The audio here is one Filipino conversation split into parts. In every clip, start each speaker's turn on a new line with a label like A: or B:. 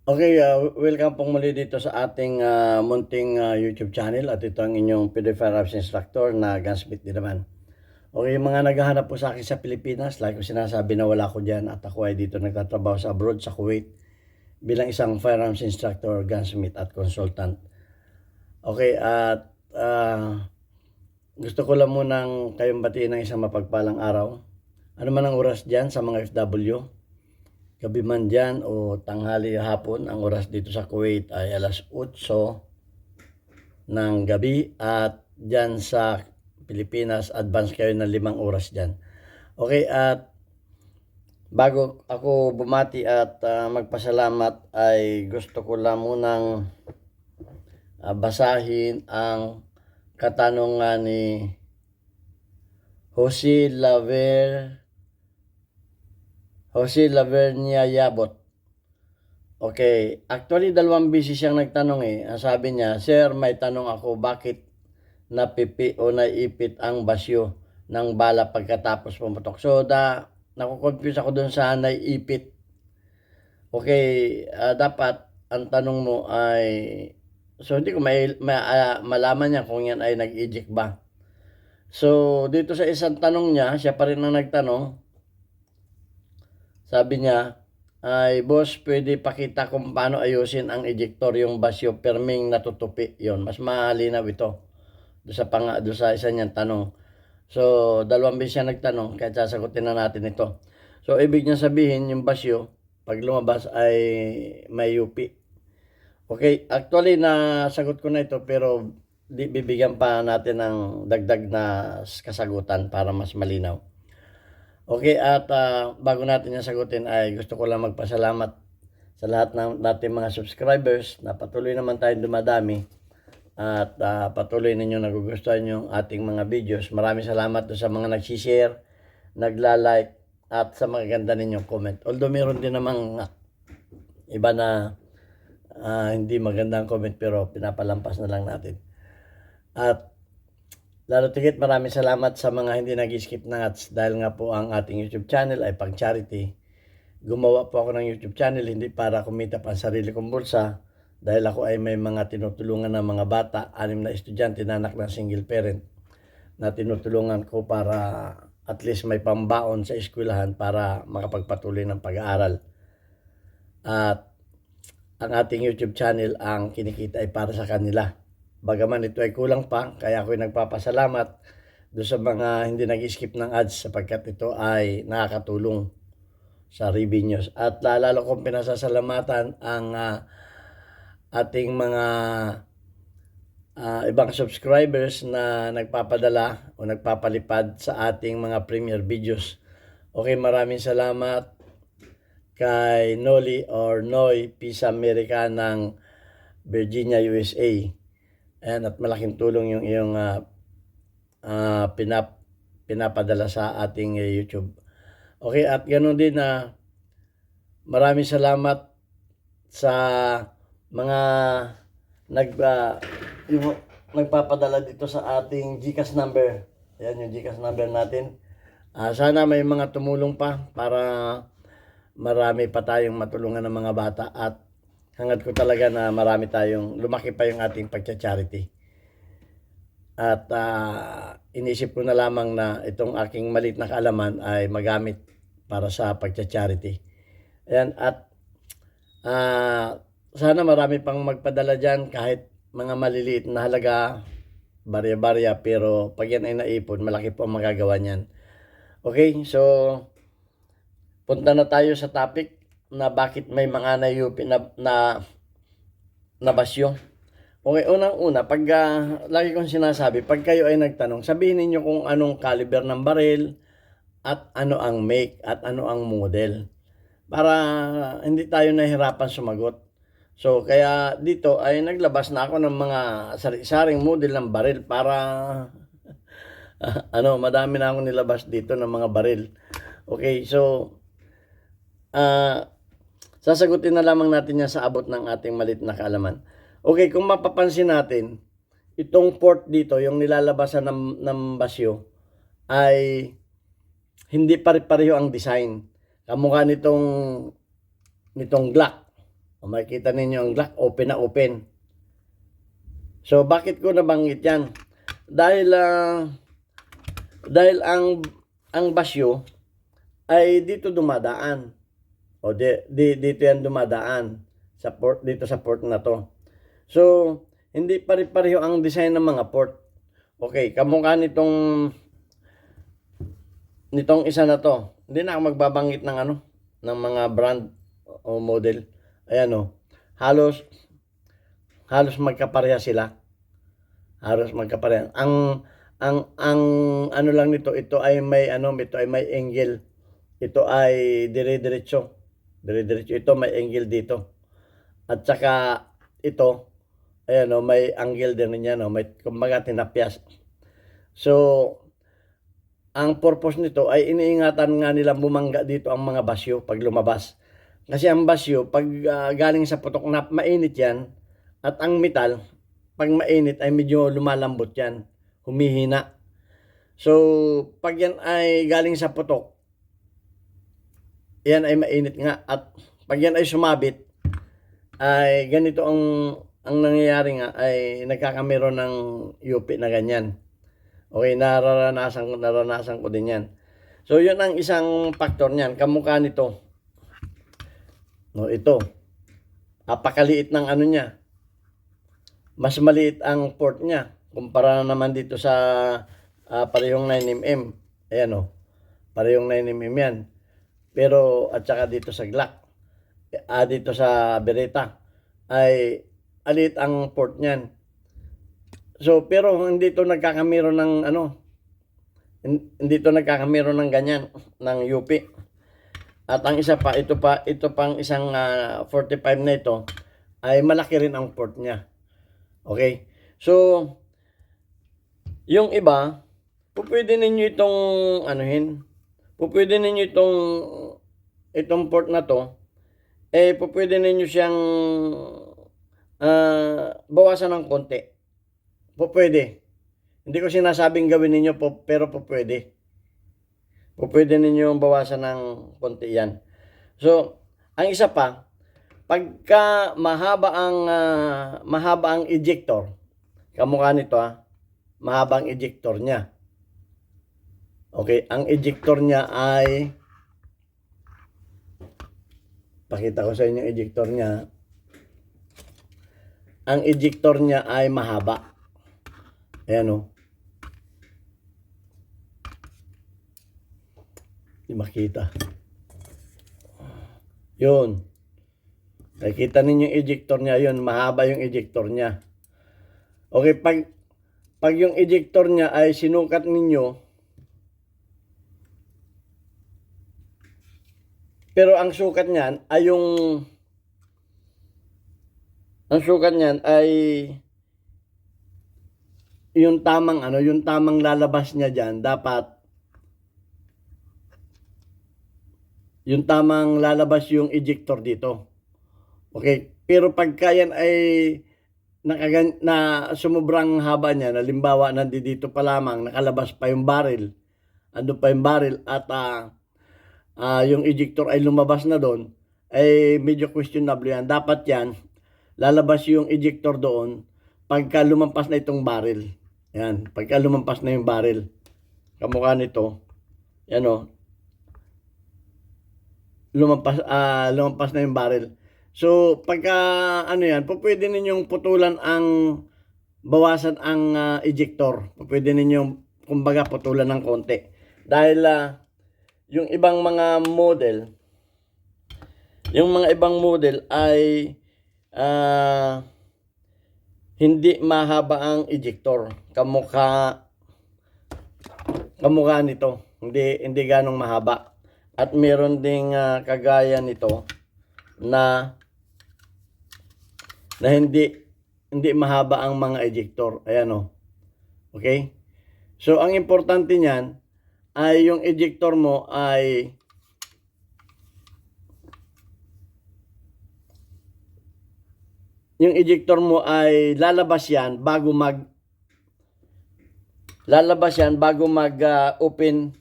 A: Okay, welcome pong muli dito sa ating munting YouTube channel at ito ang inyong Pinoy Firearms Instructor na Gunsmith din naman. Okay, mga naghahanap po sa akin sa Pilipinas, like ko sinasabi na wala ko dyan at ako ay dito nagtatrabaho sa abroad sa Kuwait bilang isang firearms instructor, gunsmith at consultant. Okay, at gusto ko lang munang kayong batiin ng isang mapagpalang araw. Ano man ang oras dyan sa mga FW, gabi man dyan o tanghali hapon, ang oras dito sa Kuwait ay alas 8 ng gabi at dyan sa Pilipinas, advance kayo ng 5 oras dyan. Okay, at bago ako bumati at magpasalamat ay gusto ko lang munang basahin ang katanungan ni Jose Lavernia Yabot. Okay, actually 2 beses siyang nagtanong Ang sabi niya, "Sir, may tanong ako, bakit napipi o naipit ang basyo ng bala pagkatapos pumutok?" So, nakukonfuse ako dun sa naipit. Okay, dapat ang tanong mo ay, so hindi ko malaman niya kung yan ay nag-eject ba. So, dito sa isang tanong niya, siya pa rin ang nagtanong. Sabi niya, ay, "Boss, pwede pakita kung paano ayusin ang ejector yung basyo perming natutupi." Yon, mas malinaw ito doon sa isa niyang tanong. So, 2 beses siya nagtanong, kaya sasagutin na natin ito. So, ibig niya sabihin, yung basyo, pag lumabas ay may UP. Okay, actually, nasagot ko na ito, pero bibigyan pa natin ng dagdag na kasagutan para mas malinaw. Okay, at bago natin yung sagutin ay gusto ko lang magpasalamat sa lahat ng nating mga subscribers na patuloy naman tayong dumadami at patuloy ninyong nagugustuhan yung ating mga videos. Maraming salamat sa mga nag-share, nagla-like at sa mga ganda ninyong comment. Although meron din namang iba na hindi magandang comment pero pinapalampas na lang natin. At lalo tigit maraming salamat sa mga hindi nag-skip ng ads dahil nga po ang ating YouTube channel ay pang charity. Gumawa po ako ng YouTube channel hindi para kumita pa ang sarili kong bulsa dahil ako ay may mga tinutulungan ng mga bata, 6 na estudyante na anak ng single parent na tinutulungan ko para at least may pambaon sa eskwelahan para makapagpatuloy ng pag-aaral. At ang ating YouTube channel, ang kinikita ay para sa kanila. Bagaman ito ay kulang pa, kaya ako'y nagpapasalamat doon sa mga hindi nag-skip ng ads sapagkat ito ay nakakatulong sa revenues. At lalo kong pinasasalamatan ang ating mga ibang subscribers na nagpapadala o nagpapalipad sa ating mga premiere videos. Okay, maraming salamat kay Noli or Noy Pisa America ng Virginia, USA. At malaking tulong yung iyong pinapadala sa ating YouTube. Okay, at ganoon din na maraming salamat sa mga nagpapadala dito sa ating GCash number. Ayan yung GCash number natin. Sana may mga tumulong pa para marami pa tayong matulungan ng mga bata at hangad ko talaga na marami tayong lumaki pa yung ating pagcha-charity. At inisip ko na lamang na itong aking maliit na kaalaman ay magamit para sa pagcha-charity. Ayan, at sana marami pang magpadala dyan kahit mga maliliit na halaga, barya-barya, pero pag yan ay naipon, malaki po ang magagawa niyan. Okay, so punta na tayo sa topic na bakit may mga na basyo. Okay, unang-una, pag lagi kong sinasabi, pag kayo ay nagtanong, sabihin niyo kung anong caliber ng baril at ano ang make at ano ang model para hindi tayo nahihirapan sumagot. So, kaya dito ay naglabas na ako ng mga sari-saring model ng baril para madami na akong nilabas dito ng mga baril. Okay, so sasagutin na lamang natin yan sa abot ng ating maliit na kaalaman. Okay, kung mapapansin natin, itong port dito, yung nilalabasan ng basyo, ay hindi pare-pareho ang design. Kamukha nitong Glock. O makikita ninyo ang Glock, open na open. So, bakit ko nabanggit yan? Dahil ang basyo ay dito dumadaan. O dito yan dumadaan sa port, dito sa port na to. So, hindi pare-pareho ang design ng mga port. Okay, kamukha nitong isa na to. Hindi na ako magbabanggit ng ng mga brand o model. Ayan o. Halos magkapareha sila. Halos magkapareha. Ang ano lang nito, ito ay may angle. Ito ay dire-diretso. Ito may angle dito. At saka ito, ayan o, may angle din niya, no? May kumbaga tinapyas. So, ang purpose nito ay iniingatan nga nila bumangga dito ang mga basyo pag lumabas. Kasi ang basyo, pag galing sa putok na mainit yan, at ang metal, pag mainit ay medyo lumalambot yan, humihina. So, pag yan ay galing sa putok, yan ay mainit nga. At pag yan ay sumabit, ay ganito ang nangyayari nga, ay nagkakamero ng UP na ganyan. Okay, naranasan ko din yan. So, yun ang isang factor niyan. Kamukha nito. No, ito. Apakaliit ng niya. Mas maliit ang port niya. Kumpara naman dito sa parehong 9mm. Ayan o. Parehong 9mm yan. Pero, at saka dito sa Glock. Dito sa Beretta. Ay, alit ang port niyan. So, pero hindi to nagkakamero ng hindi to nagkakamero ng ganyan, ng UP. At ang isa pa, ito pang isang 45 na ito, ay malaki rin ang port niya. Okay? So, yung iba, pwede ninyo itong pwede ninyo itong port na to, pwede ninyo siyang bawasan ng konti. Pwede. Hindi ko sinasabing gawin ninyo pero pwede. Pwede ninyo bawasan ng konti yan. So, ang isa pa, pagka mahaba ang ejector, kamukha nito mahaba ang ejector niya. Okay, ang ejector niya ay, pakita ko sa inyo yung ejector niya. Ang ejector niya ay mahaba. Ayan o. Hindi makita. Yun. Nakikita ninyo yung ejector niya. Yun, mahaba yung ejector niya. Okay, pag yung ejector niya ay sinukat ninyo, pero ang sukat niyan ay yung tamang lalabas niya diyan, dapat yung tamang lalabas yung ejector dito. Okay, pero pagka yan ay na sumubrang haba niya, halimbawa nandito pa lamang, nakalabas pa yung barrel, ando pa yung barrel, at yung ejector ay lumabas na doon, ay medyo questionable yan. Dapat yan, lalabas yung ejector doon pagka lumampas na itong barrel. Yan, pagka lumampas na yung barrel. Kamukha nito. Yan o. Lumampas na yung barrel. So, pagka yan, pwede ninyong putulan bawasan ang ejector. Pwede ninyong, kumbaga, putulan ng konti. Dahil yung ibang mga model, ay hindi mahaba ang ejector. Kamukha nito. Hindi ganong mahaba. At meron ding kagaya nito na hindi mahaba ang mga ejector. Ayan o. Okay? So, ang importante niyan ay yung ejector mo ay lalabas yan bago mag open.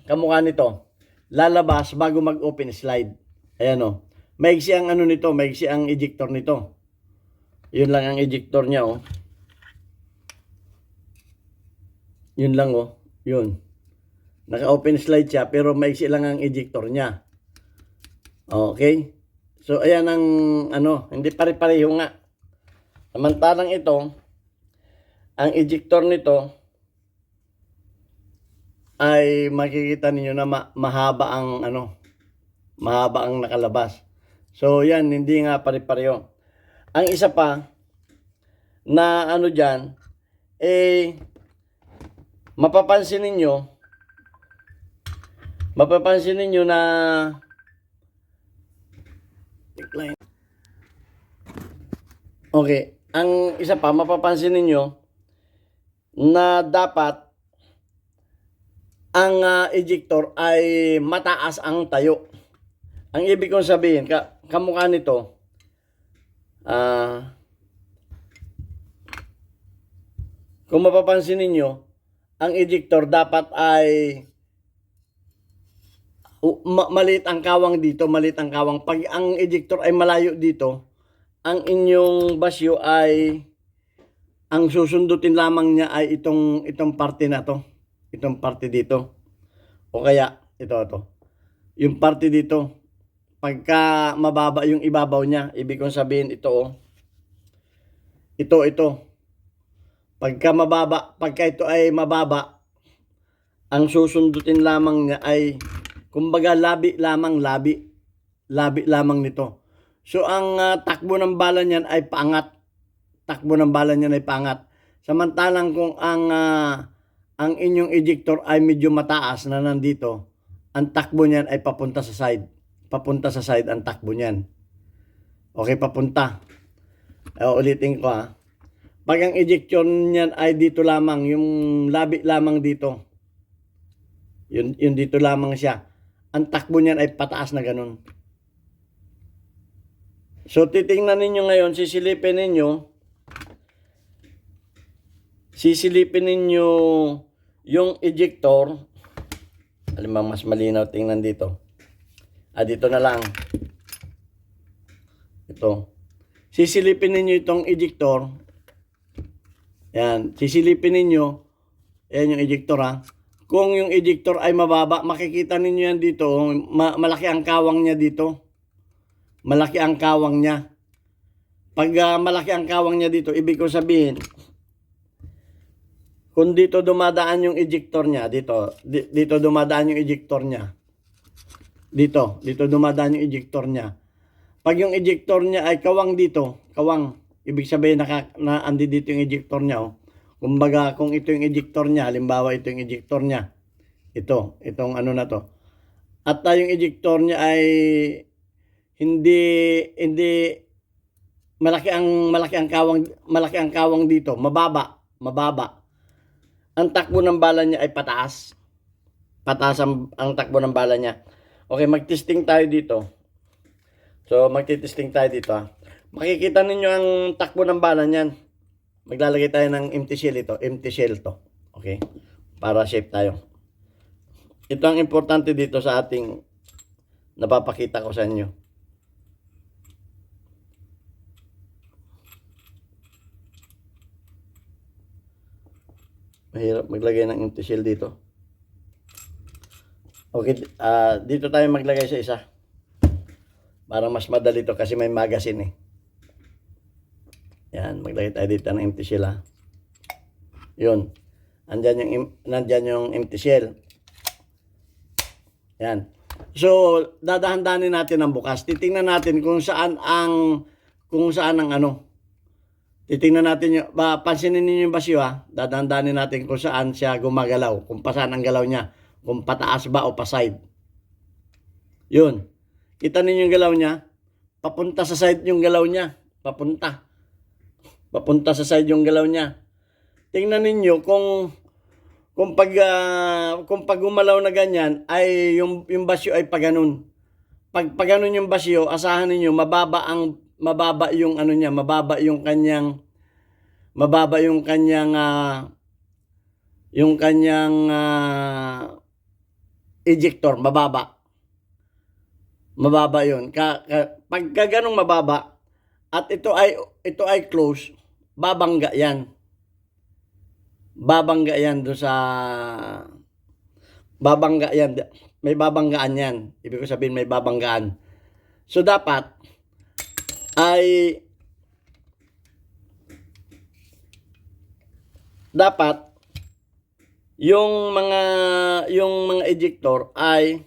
A: Kamukha nito. Lalabas bago mag open slide. Ayan o. Maigsi ang ano nito, maigsi ang ejector nito. Yun lang ang ejector niya, oh. Yun lang, oh. Yun. Naka-open slide siya, pero maigsi lang ang ejector niya. Okay? So, ayan ang, ano, hindi pare-pareho nga. Samantalang ito, ang ejector nito, ay makikita ninyo na mahaba ang, ano, mahaba ang nakalabas. So, yan, hindi nga pare-pareho. Ang isa pa, na ano dyan, mapapansin ninyo na okay, ang isa pa, mapapansin ninyo na dapat ang ejector ay mataas ang tayo. Ang ibig kong sabihin, kamukha nito, kung mapapansin ninyo, ang ejector dapat ay maliit ang kawang dito, maliit ang kawang. Pag ang ejector ay malayo dito, ang inyong basyo ay, ang susundutin lamang niya ay itong parte na to. Itong parte dito. O kaya, ito. Yung parte dito. Pagka mababa yung ibabaw niya, ibig kong sabihin ito, oh. Ito. Pagka ito ay mababa, ang susundutin lamang niya ay, kumbaga, labi lamang nito. So, ang takbo ng bala niyan ay paangat. Samantalang kung ang inyong ejector ay medyo mataas na nandito, ang takbo niyan ay papunta sa side. Papunta sa side ang takbo niyan. Okay, papunta. Ulitin ko, ha. Pag ang ejector niyan ay dito lamang, yung labi lamang dito, yun dito lamang siya, ang takbo niyan ay pataas na ganun. So, titingnan ninyo ngayon, sisilipin ninyo yung ejector. Alam, mas malinaw tingnan dito. Dito na lang. Ito. Sisilipin ninyo itong ejector. Yan. Sisilipin ninyo. Yan yung ejector, ha. Kung yung ejector ay mababa, makikita ninyo yan dito. Malaki ang kawang niya dito. Malaki ang kawang niya. Pag malaki ang kawang niya dito, ibig ko sabihin, kung dito dumadaan yung ejector niya, dito dumadaan yung ejector niya. Dito dumadaan yung ejector niya. Pag yung ejector niya ay kawang dito, ibig sabihin na andi dito yung ejector niya, oh. Kumbaga, kung ito yung ejector niya, halimbawa ito yung ejector niya, itong ano na to. At yung ejector niya ay hindi malaki ang kawang dito, mababa. Ang takbo ng bala niya ay pataas. Pataas ang takbo ng bala niya. Okay, mag-testing tayo dito. So, magti-testing tayo dito, ha. Makikita ninyo ang takbo ng bala niyan. Maglalagay tayo ng empty shell ito. Empty shell to. Okay? Para safe tayo. Ito ang importante dito sa ating napapakita ko sa inyo. Mahirap maglagay ng empty shell dito. Okay, dito tayo maglagay sa isa. Para mas madali to kasi may magazine, eh. Yan, maglagay tayo dito ng empty shell, ha. Yun. Nandyan yung empty shell. Yan. So, dadahan-dahanin natin ang bukas. Titingnan natin kung saan ang ano. Titingnan natin pansinin niyo yung basyo, ha. Dadahan-dahanin natin kung saan siya gumagalaw. Kung saan ang galaw niya. Kung pataas ba o pa side. Yun. Kita ninyo yung galaw niya. Papunta sa side yung galaw niya. Papunta sa side yung galaw niya. Tingnan ninyo kung pag gumalaw na ganyan ay yung basyo ay paganon. Pag paganon yung basyo, asahan ninyo mababa yung ano niya, mababa yung kanyang ejector, mababa. Mababa 'yun. Pagka ganong mababa at ito ay close, babangga 'yan. Babangga 'yan do sa babangga 'yan. May babanggaan 'yan. Ibig ko sabihin may babanggaan. So dapat ay yung mga ejector ay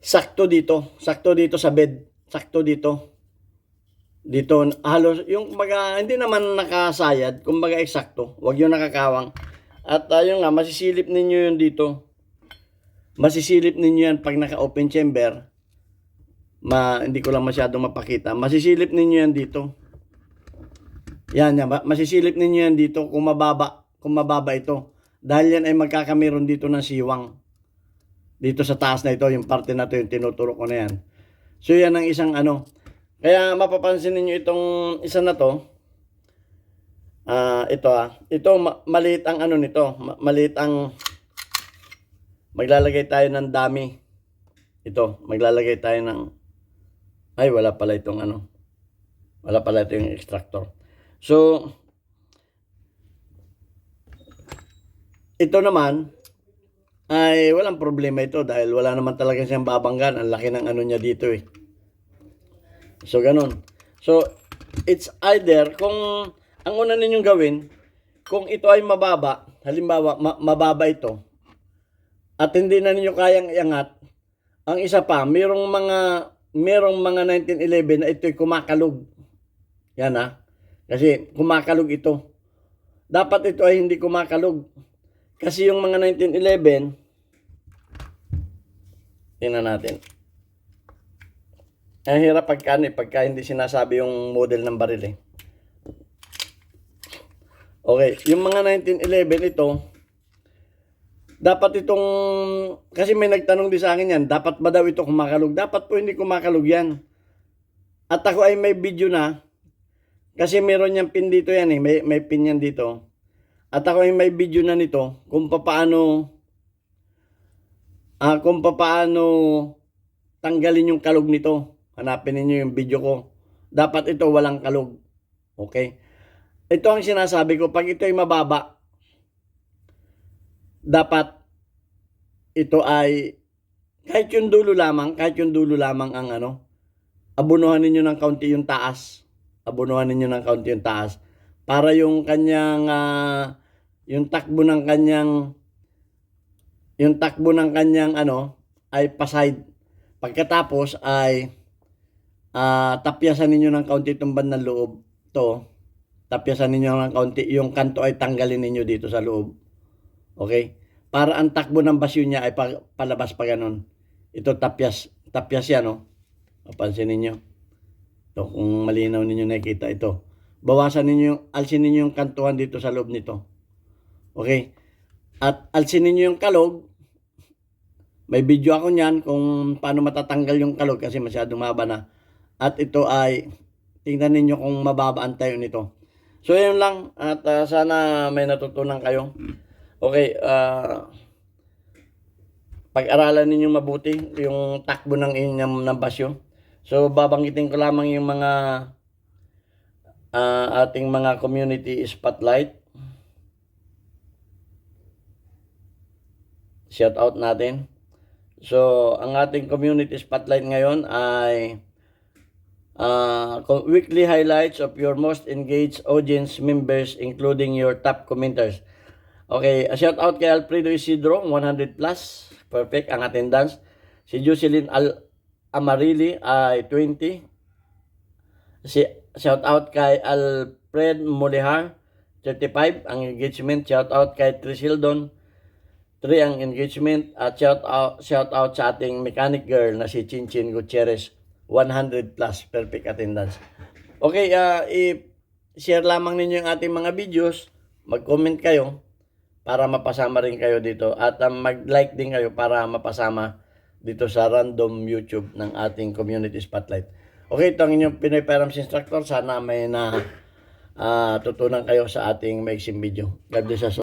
A: sakto dito sa bed, sakto dito. Dito halos yung kumbaga hindi naman nakasayad, kumbaga eksakto, wag yung nakakawang. At yun nga, masisilip ninyo yun dito. Masisilip ninyo yan pag naka-open chamber. Hindi ko lang masyadong mapakita. Masisilip ninyo yan dito. Yan, masisilip ninyo yan dito kung mababa ito. Dahil yan ay magkakameron dito ng siwang. Dito sa taas na ito, yung parte na ito, yung tinuturo ko na yan. So yan ang isang ano. Kaya mapapansin ninyo itong isa na to. Ito maliit ang ano nito, maliit ang maglalagay tayo ng dummy. Ito, maglalagay tayo ng wala pala itong ano. Wala pala ito yung extractor. So ito naman ay walang problema ito dahil wala naman talaga siyang babanggan. Ang laki ng ano niya dito eh. So ganun. So it's either kung ang una ninyong gawin, kung ito ay mababa, halimbawa mababa ito, at hindi na ninyo kayang iangat, ang isa pa, merong mga 1911 na ito'y kumakalog. Yan ha. Kasi kumakalog ito. Dapat ito ay hindi kumakalog. Kasi yung mga 1911, tingnan natin. Ang hirap pagka hindi sinasabi yung model ng baril eh. Okay, yung mga 1911 ito, dapat itong, kasi may nagtanong din sa akin yan, dapat ba daw ito kumakalog? Dapat po hindi kumakalog yan. At ako ay may video na, kasi meron niyang pin dito yan eh, may pin yan dito. At ako ay may video na nito, kung paano tanggalin yung kalog nito. Hanapin niyo yung video ko. Dapat ito walang kalog. Okay? Ito ang sinasabi ko, pag ito ay mababa, dapat ito ay kahit yung dulo lamang ang ano, abunuhan ninyo ng kaunti yung taas. Abunuhan ninyo ng kaunti yung taas para yung kanyang yung takbo ng kanyang ano ay paside. Pagkatapos ay tapyasan ninyo ng kaunti itong bandang loob to. Tapyasan ninyo ng kaunti, yung kanto ay tanggalin ninyo dito sa loob. Okay? Para ang takbo ng basyo niya ay palabas pa ganun. Ito tapyas yan, no? Mapansin ninyo. Ito, kung malinaw ninyo nakikita ito. Alsin ninyo yung kantuhan dito sa loob nito. Okay? At alsin ninyo yung kalog. May video ako niyan kung paano matatanggal yung kalog kasi masyadong mahaba na. At ito ay, tingnan ninyo kung mababaan tayo nito. So yun lang at sana may natutunan kayo. Okay, pag-aralan ninyo mabuti yung takbo ng inyong basyo. So babanggitin ko lamang yung mga ating mga community spotlight. Shout out natin. So ang ating community spotlight ngayon ay weekly highlights of your most engaged audience members including your top commenters. Okay, shout out kay Alfredo Isidro, 100 plus. Perfect ang attendance. Si Jocelyn Amarili ay 20. Shout out kay Alfred Molihar, 35 ang engagement. Shout out kay Trisildon, 3 ang engagement. At shout out sa ating mechanic girl na si Chinchin Gutierrez, 100 plus perfect attendance. Okay, i-share lamang ninyo yung ating mga videos, mag-comment kayo para mapasama rin kayo dito at mag-like din kayo para mapasama dito sa random YouTube ng ating community spotlight. Okay, ito ang inyong Pinoy Firearms Instructor. Sana may tutunan kayo sa ating maiksing video. God bless us.